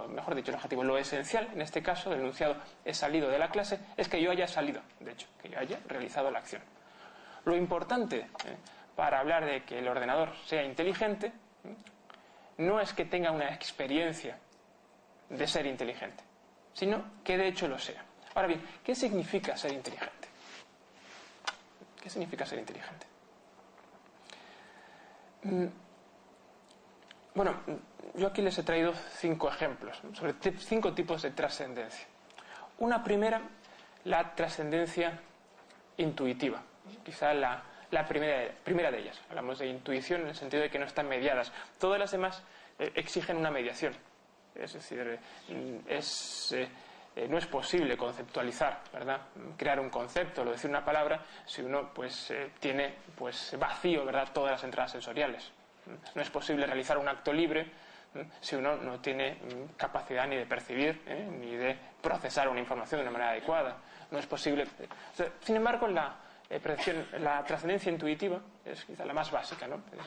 Speaker 1: mejor dicho, lo objetivo, lo esencial, en este caso, del enunciado he salido de la clase, es que yo haya salido, de hecho, que yo haya realizado la acción. Lo importante para hablar de que el ordenador sea inteligente no es que tenga una experiencia de ser inteligente, sino que de hecho lo sea. Ahora bien, ¿qué significa ser inteligente? ¿Qué significa ser inteligente? Bueno, yo aquí les he traído 5 ejemplos sobre 5 tipos de trascendencia. Una primera, la trascendencia intuitiva, quizá la primera de ellas. Hablamos de intuición en el sentido de que no están mediadas. Todas las demás exigen una mediación. Es decir, no es posible conceptualizar, ¿verdad? Crear un concepto o decir una palabra si uno tiene vacío, ¿verdad? Todas las entradas sensoriales. No es posible realizar un acto libre si uno no tiene capacidad ni de percibir ni de procesar una información de una manera adecuada. No es posible. Sin embargo, la trascendencia intuitiva es quizá la más básica, ¿no? Es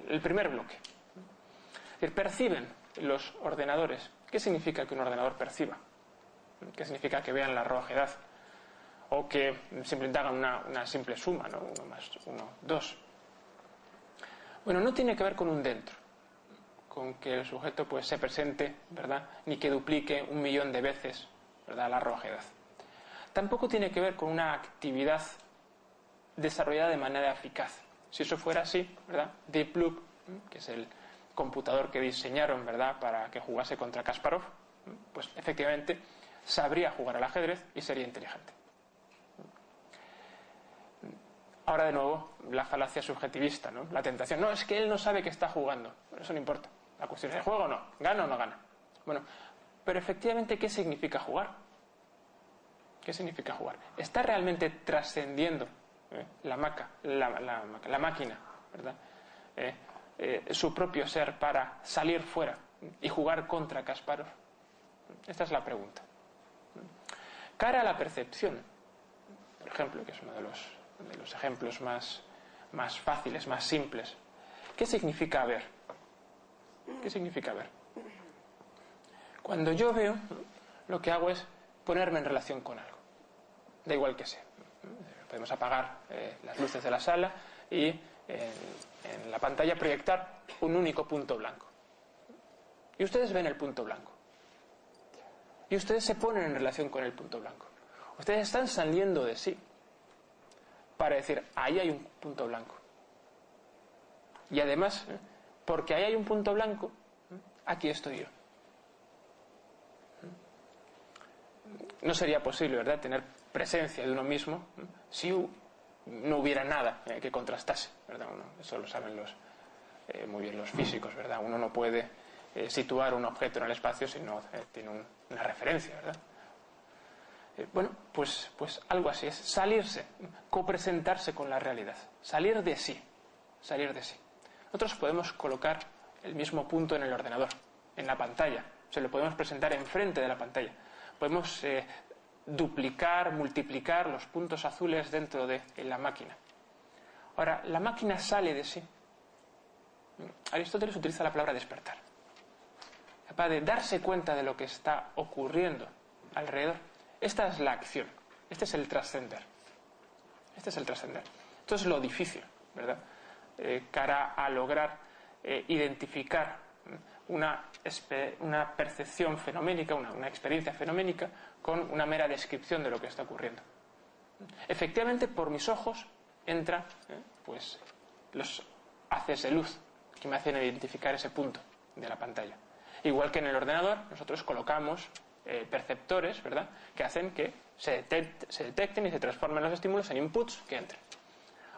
Speaker 1: el primer bloque. Es decir, perciben los ordenadores. ¿Qué significa que un ordenador perciba? ¿Qué significa que vean la rojedad? O que simplemente hagan una simple suma, ¿no? 1 más 1, 2. Bueno, no tiene que ver con un dentro, con que el sujeto se presente, ¿verdad? Ni que duplique 1.000.000 de veces, ¿verdad?, la rojedad. Tampoco tiene que ver con una actividad desarrollada de manera eficaz. Si eso fuera así, ¿verdad?, Deep Blue, que es el computador que diseñaron, ¿verdad?, para que jugase contra Kasparov, pues efectivamente sabría jugar al ajedrez y sería inteligente. Ahora de nuevo la falacia subjetivista, ¿no? La tentación. No, es que él no sabe que está jugando. Pero eso no importa. La cuestión es, ¿juega o no? ¿Gana o no gana? Bueno, pero efectivamente, ¿qué significa jugar? ¿Qué significa jugar? ¿Está realmente trascendiendo la máquina, ¿verdad? Su propio ser para salir fuera y jugar contra Kasparov? Esta es la pregunta. Cara a la percepción, por ejemplo, que es uno de los ejemplos más fáciles, más simples. ¿Qué significa ver? ¿Qué significa ver? Cuando yo veo, lo que hago es ponerme en relación con algo. Da igual que sea. Podemos apagar las luces de la sala y en la pantalla proyectar un único punto blanco. Y ustedes ven el punto blanco. Y ustedes se ponen en relación con el punto blanco. Ustedes están saliendo de sí para decir, ahí hay un punto blanco. Y además, porque ahí hay un punto blanco, aquí estoy yo. No sería posible, ¿verdad?, tener presencia de uno mismo si no hubiera nada que contrastase, ¿verdad? Eso lo saben muy bien los físicos, ¿verdad? Uno no puede situar un objeto en el espacio si no tiene una referencia, ¿verdad? Bueno, pues algo así es salirse, copresentarse con la realidad, salir de sí. Nosotros podemos colocar el mismo punto en el ordenador, en la pantalla, se lo podemos presentar enfrente de la pantalla, podemos duplicar, multiplicar los puntos azules dentro de la máquina. Ahora, la máquina sale de sí. Aristóteles utiliza la palabra despertar, capaz de darse cuenta de lo que está ocurriendo alrededor. Esta es la acción, este es el trascender. Esto es lo difícil, ¿verdad? Cara a lograr identificar una percepción fenoménica, una experiencia fenoménica con una mera descripción de lo que está ocurriendo. Efectivamente, por mis ojos entra pues los haces de luz que me hacen identificar ese punto de la pantalla. Igual que en el ordenador, nosotros colocamos perceptores, ¿verdad?, que hacen que se detecten y se transformen los estímulos en inputs que entren.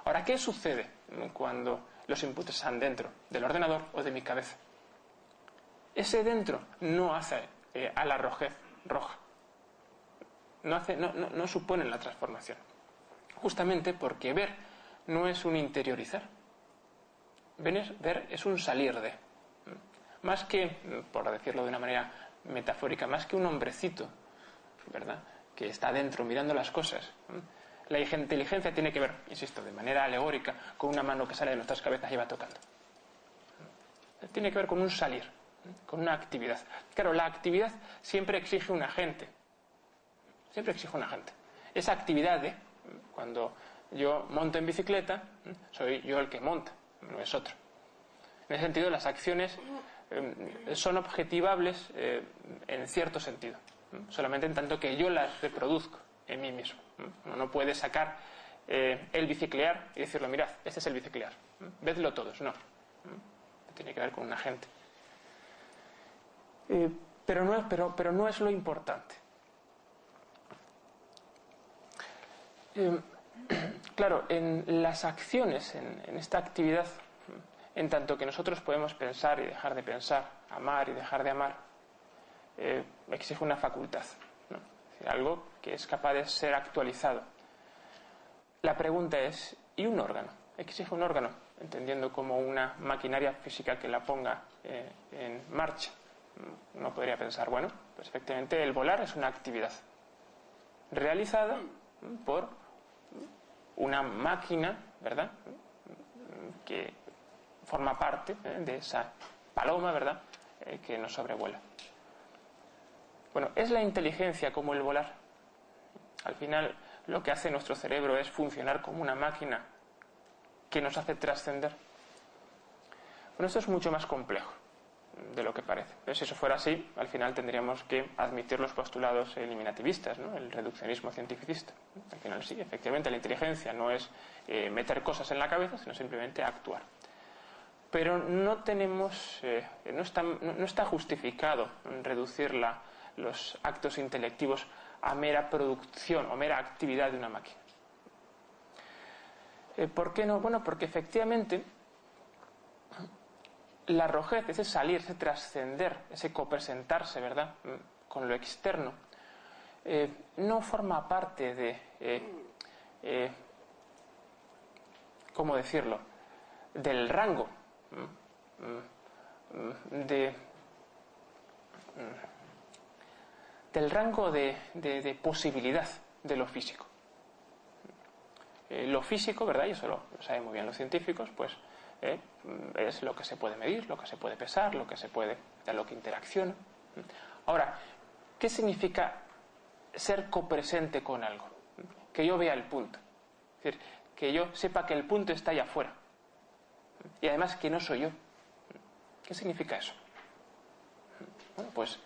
Speaker 1: Ahora, ¿qué sucede cuando los inputs están dentro del ordenador o de mi cabeza? Ese dentro no hace a la rojez roja. No supone la transformación. Justamente porque ver no es un interiorizar. Ver es un salir de. Más que, por decirlo de una manera metafórica, más que un hombrecito, ¿verdad?, que está dentro mirando las cosas. La inteligencia tiene que ver, insisto, de manera alegórica, con una mano que sale de nuestras cabezas y va tocando. Tiene que ver con un salir, con una actividad. Claro, la actividad siempre exige un agente. Siempre exige un agente. Esa actividad cuando yo monto en bicicleta, soy yo el que monta, no es otro. En ese sentido, las acciones son objetivables en cierto sentido, solamente en tanto que yo las reproduzco en mí mismo. Uno no puede sacar el biciclear y decirlo, mirad, este es el biciclear, vedlo todos. No, tiene que ver con un agente. Pero no es lo importante. Claro, en las acciones, en esta actividad, en tanto que nosotros podemos pensar y dejar de pensar, amar y dejar de amar, exige una facultad, ¿no? Es decir, algo que es capaz de ser actualizado. La pregunta es, ¿y un órgano? Exige un órgano, entendiendo como una maquinaria física que la ponga en marcha. Uno podría pensar, bueno, pues efectivamente el volar es una actividad realizada por una máquina, ¿verdad?, que forma parte de esa paloma, ¿verdad?, que nos sobrevuela. Bueno, ¿es la inteligencia como el volar? Al final, lo que hace nuestro cerebro es funcionar como una máquina que nos hace trascender. Bueno, esto es mucho más complejo de lo que parece. Pero si eso fuera así, al final tendríamos que admitir los postulados eliminativistas, ¿no?, el reduccionismo cientificista. Al final sí, efectivamente, la inteligencia no es meter cosas en la cabeza, sino simplemente actuar. Pero no tenemos, no está justificado reducir los actos intelectivos a mera producción o mera actividad de una máquina. ¿Por qué no? Bueno, porque efectivamente la rojez, ese salir, ese trascender, ese copresentarse, ¿verdad?, con lo externo, no forma parte de, ¿cómo decirlo?, del rango del rango de posibilidad de lo físico. Lo físico, ¿verdad?, y eso lo saben muy bien los científicos, pues es lo que se puede medir, lo que se puede pesar, lo que interacciona. Ahora, ¿qué significa ser copresente con algo? Que yo vea el punto. Es decir, que yo sepa que el punto está allá afuera. Y además que no soy yo. ¿Qué significa eso? Bueno, pues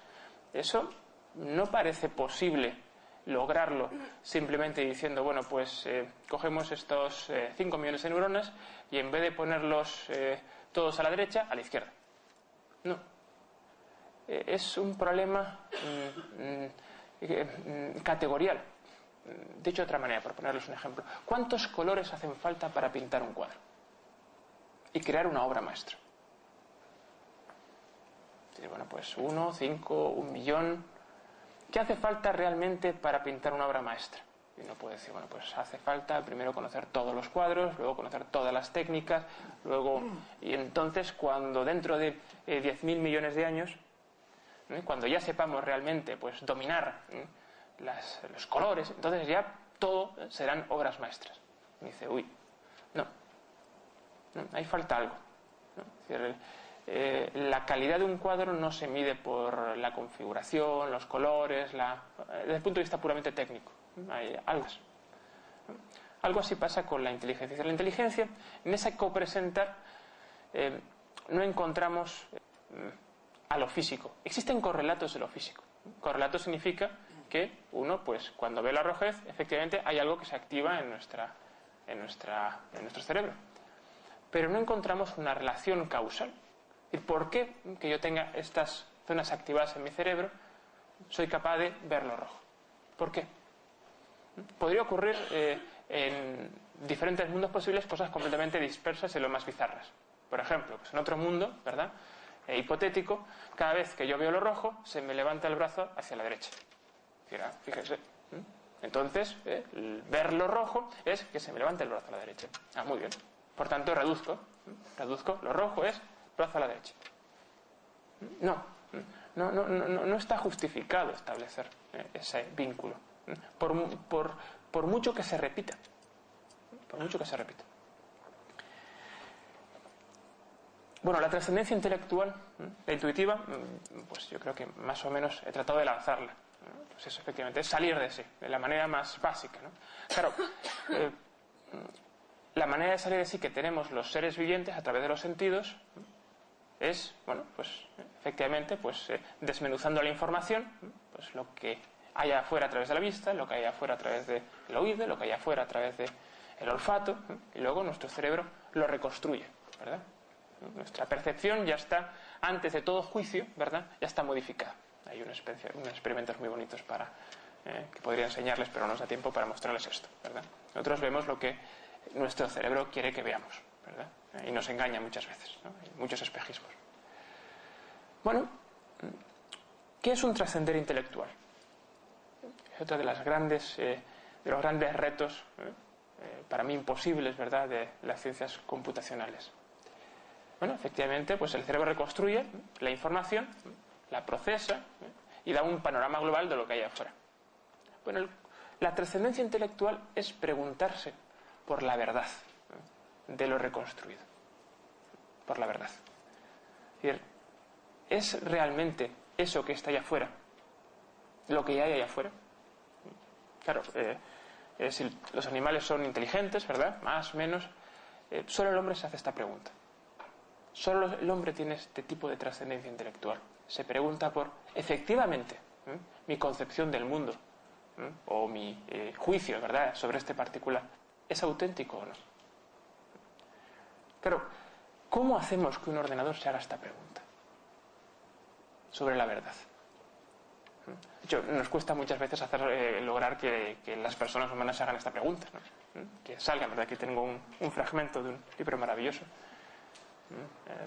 Speaker 1: eso no parece posible lograrlo simplemente diciendo, bueno, pues cogemos estos 5 millones de neuronas y en vez de ponerlos todos a la derecha, a la izquierda. No. Es un problema categorial. Dicho de otra manera, por ponerles un ejemplo, ¿cuántos colores hacen falta para pintar un cuadro y crear una obra maestra? Bueno, pues 1, 5, 1 millón. ¿Qué hace falta realmente para pintar una obra maestra? Y uno puede decir, bueno, pues hace falta primero conocer todos los cuadros, luego conocer todas las técnicas, y entonces cuando dentro de 10.000 millones de años, cuando ya sepamos realmente pues dominar los colores, entonces ya todo serán obras maestras. Y dice, uy, no, ahí falta algo, ¿no? Es decir, la calidad de un cuadro no se mide por la configuración, los colores, desde el punto de vista puramente técnico. Hay algo así pasa con la inteligencia. La inteligencia, en ese copresentar, no encontramos a lo físico. Existen correlatos de lo físico. Correlato significa que uno, pues cuando ve la rojez, efectivamente hay algo que se activa en nuestro cerebro. Pero no encontramos una relación causal. ¿Y por qué que yo tenga estas zonas activadas en mi cerebro soy capaz de verlo rojo? ¿Por qué? Podría ocurrir en diferentes mundos posibles cosas completamente dispersas y lo más bizarras. Por ejemplo, pues en otro mundo, ¿verdad?, hipotético, cada vez que yo veo lo rojo se me levanta el brazo hacia la derecha. Fíjese. Entonces, ver lo rojo es que se me levante el brazo a la derecha. Muy bien. Por tanto, reduzco. Lo rojo es brazo a la derecha. No está justificado establecer ese vínculo. Por mucho que se repita. Por mucho que se repita. Bueno, la trascendencia intelectual, la intuitiva, pues yo creo que más o menos he tratado de lanzarla. Pues eso, efectivamente, es salir de sí, de la manera más básica, ¿no? Claro, la manera de salir de sí que tenemos los seres vivientes a través de los sentidos es, bueno, pues efectivamente, pues desmenuzando la información, pues lo que hay afuera a través de la vista, lo que hay afuera a través del oído, lo que hay afuera a través del olfato, y luego nuestro cerebro lo reconstruye, ¿verdad? Nuestra percepción ya está, antes de todo juicio, ¿verdad?, ya está modificada. Hay unos experimentos muy bonitos que podría enseñarles, pero no nos da tiempo para mostrarles esto, ¿verdad? Nosotros vemos lo que nuestro cerebro quiere que veamos, ¿verdad? Y nos engaña muchas veces, ¿no? Hay muchos espejismos. Bueno, ¿qué es un trascender intelectual? Es otro de los grandes retos, para mí imposibles, ¿verdad?, de las ciencias computacionales. Bueno, efectivamente, pues el cerebro reconstruye la información, la procesa y da un panorama global de lo que hay afuera. Bueno, la trascendencia intelectual es preguntarse por la verdad de lo reconstruido. Por la verdad. Es decir, ¿es realmente eso que está allá afuera lo que hay allá afuera? Claro, si los animales son inteligentes, ¿verdad?, más o menos, solo el hombre se hace esta pregunta. Solo el hombre tiene este tipo de trascendencia intelectual. Se pregunta por, efectivamente, mi concepción del mundo o mi juicio, ¿verdad?, sobre este particular, ¿es auténtico o no? Pero, ¿cómo hacemos que un ordenador se haga esta pregunta sobre la verdad? De hecho, nos cuesta muchas veces lograr que las personas humanas se hagan esta pregunta, ¿no? Que salgan, ¿verdad? Aquí tengo un fragmento de un libro maravilloso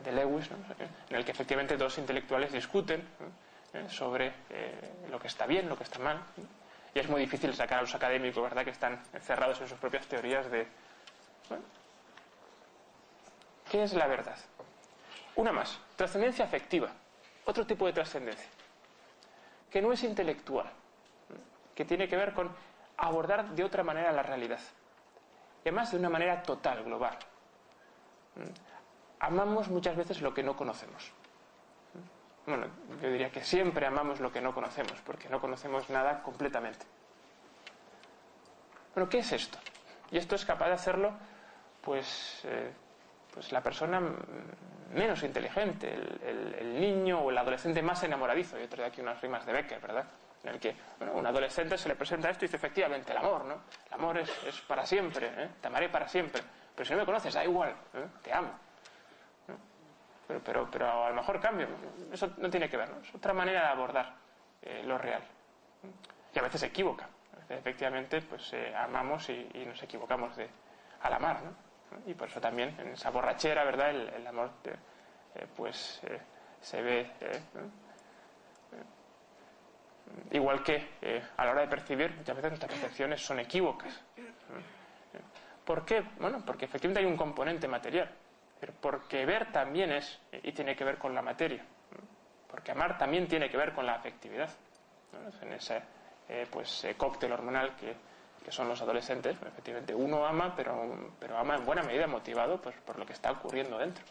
Speaker 1: de Lewis, ¿no?, en el que efectivamente dos intelectuales discuten sobre lo que está bien, lo que está mal, ¿no? Y es muy difícil sacar a los académicos, ¿verdad?, que están encerrados en sus propias teorías de... Bueno, ¿qué es la verdad? Una más, trascendencia afectiva, otro tipo de trascendencia, que no es intelectual, que tiene que ver con abordar de otra manera la realidad, y además de una manera total, global. Amamos muchas veces lo que no conocemos. Bueno, yo diría que siempre amamos lo que no conocemos, porque no conocemos nada completamente. Bueno, ¿qué es esto? Y esto es capaz de hacerlo, pues la persona menos inteligente, el niño o el adolescente más enamoradizo. Yo traigo aquí unas rimas de Becker, ¿verdad?, en el que, bueno, un adolescente se le presenta esto y dice, efectivamente, el amor, ¿no? El amor es para siempre, te amaré para siempre. Pero si no me conoces, da igual, te amo. Pero a lo mejor cambio. Eso no tiene que ver, ¿no? Es otra manera de abordar lo real. Y a veces se equivoca. A veces, efectivamente, pues amamos y nos equivocamos al amar, ¿no? Y por eso también en esa borrachera, ¿verdad?, el amor se ve igual que a la hora de percibir, muchas veces nuestras percepciones son equívocas. ¿Por qué? Bueno, porque efectivamente hay un componente material. Porque ver también es y tiene que ver con la materia, porque amar también tiene que ver con la afectividad, ¿no? En ese cóctel hormonal que son los adolescentes, efectivamente uno ama, pero ama en buena medida motivado pues por lo que está ocurriendo dentro.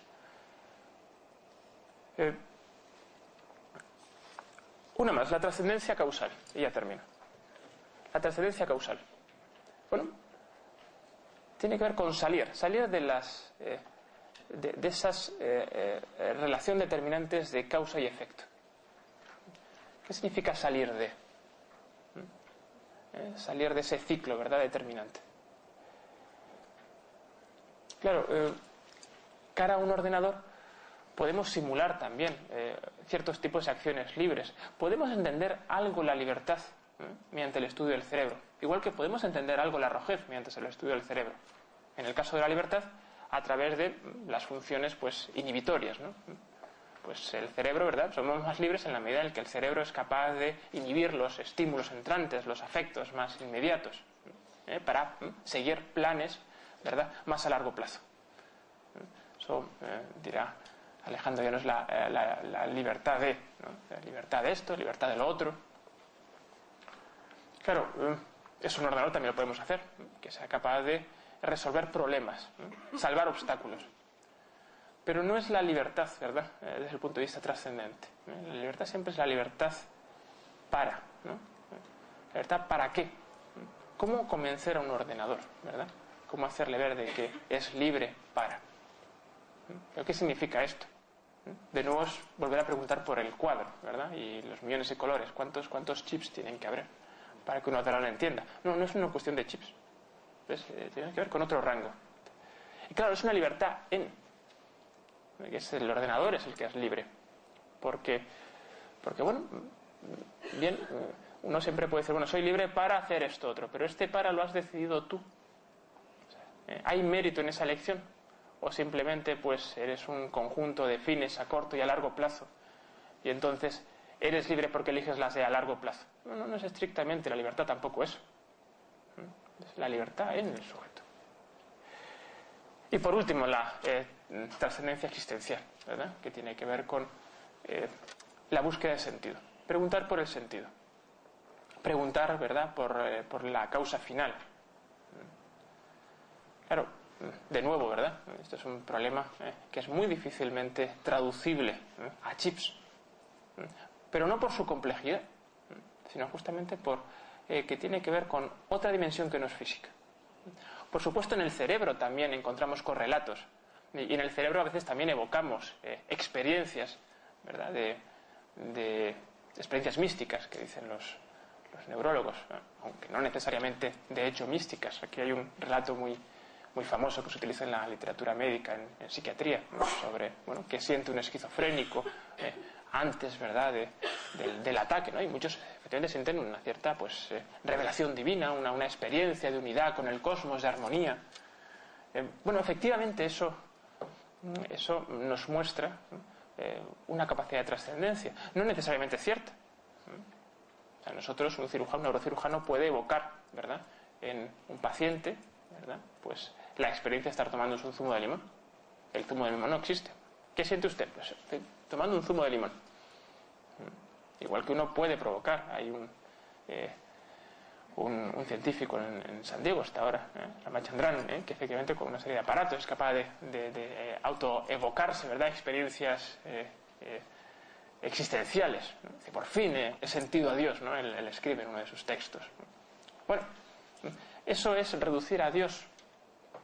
Speaker 1: Una más, la trascendencia causal, y ya termino. La trascendencia causal, bueno, tiene que ver con salir de las de esas relación determinantes de causa y efecto. ¿Qué significa salir de? salir de ese ciclo, ¿verdad?, determinante. Claro, cara a un ordenador podemos simular también ciertos tipos de acciones libres. Podemos entender algo la libertad mediante el estudio del cerebro, igual que podemos entender algo la rojez mediante el estudio del cerebro. En el caso de la libertad, a través de las funciones pues inhibitorias, ¿no? Pues el cerebro, ¿verdad?, somos más libres en la medida en que el cerebro es capaz de inhibir los estímulos entrantes, los afectos más inmediatos, para seguir planes, ¿verdad?, más a largo plazo. Eso dirá Alejandro, ya no es la libertad de, ¿no?, la libertad de esto, libertad de lo otro. Claro, eso en un ordenador también lo podemos hacer, que sea capaz de resolver problemas, salvar obstáculos. Pero no es la libertad, ¿verdad?, desde el punto de vista trascendente. La libertad siempre es la libertad para, ¿no? ¿La libertad para qué? ¿Cómo convencer a un ordenador, ¿verdad? ¿Cómo hacerle ver de que es libre para? ¿Pero qué significa esto? De nuevo es volver a preguntar por el cuadro, ¿verdad? Y los millones de colores. ¿Cuántos chips tienen que haber para que un ordenador lo entienda? No es una cuestión de chips. Tiene que ver con otro rango. Y claro, es una libertad en que es el ordenador es el que es libre. Porque bueno, bien, uno siempre puede decir, bueno, soy libre para hacer esto otro, pero este para lo has decidido tú. ¿Hay mérito en esa elección? ¿O simplemente pues eres un conjunto de fines a corto y a largo plazo? Y entonces eres libre porque eliges las de a largo plazo. No es estrictamente la libertad tampoco eso. Es la libertad en el sujeto. Y por último, la trascendencia existencial, ¿verdad?, que tiene que ver con la búsqueda de sentido. Preguntar por el sentido. Preguntar, ¿verdad?, por la causa final. Claro, de nuevo, ¿verdad?, esto es un problema que es muy difícilmente traducible a chips. Pero no por su complejidad, sino justamente por que tiene que ver con otra dimensión que no es física. Por supuesto, en el cerebro también encontramos correlatos. Y en el cerebro a veces también evocamos experiencias, ¿verdad?, de experiencias místicas, que dicen los neurólogos, aunque no necesariamente de hecho místicas. Aquí hay un relato muy famoso que se utiliza en la literatura médica, en psiquiatría, ¿no?, sobre, bueno, qué siente un esquizofrénico antes, ¿verdad?, del ataque, ¿no? Y muchos efectivamente sienten una cierta pues revelación divina, una experiencia de unidad con el cosmos, de armonía. Bueno, efectivamente eso nos muestra una capacidad de trascendencia, no necesariamente cierta. O sea, nosotros, un neurocirujano puede evocar, ¿verdad?, en un paciente, ¿verdad?, pues la experiencia de estar tomando un zumo de limón. El zumo de limón no existe. ¿Qué siente usted? Pues estoy tomando un zumo de limón. Igual que uno puede provocar. Hay un científico en San Diego hasta ahora, Ramachandran, que efectivamente con una serie de aparatos es capaz de autoevocarse, ¿verdad?, experiencias existenciales, ¿no? Dice, por fin he sentido a Dios, ¿no? Él escribe en uno de sus textos. Bueno, eso es reducir a Dios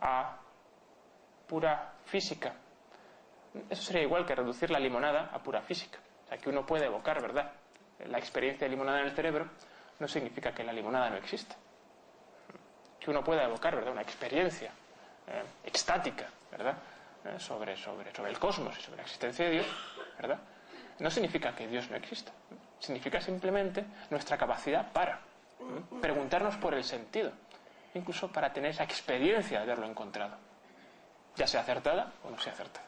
Speaker 1: a pura física. Eso sería igual que reducir la limonada a pura física. O sea, que uno puede evocar, ¿verdad?, la experiencia de limonada en el cerebro, no significa que la limonada no exista. Que uno pueda evocar, ¿verdad?, una experiencia extática, ¿verdad?, sobre el cosmos y sobre la existencia de Dios, ¿verdad?, no significa que Dios no exista. Significa simplemente nuestra capacidad para preguntarnos por el sentido, incluso para tener esa experiencia de haberlo encontrado, ya sea acertada o no sea acertada.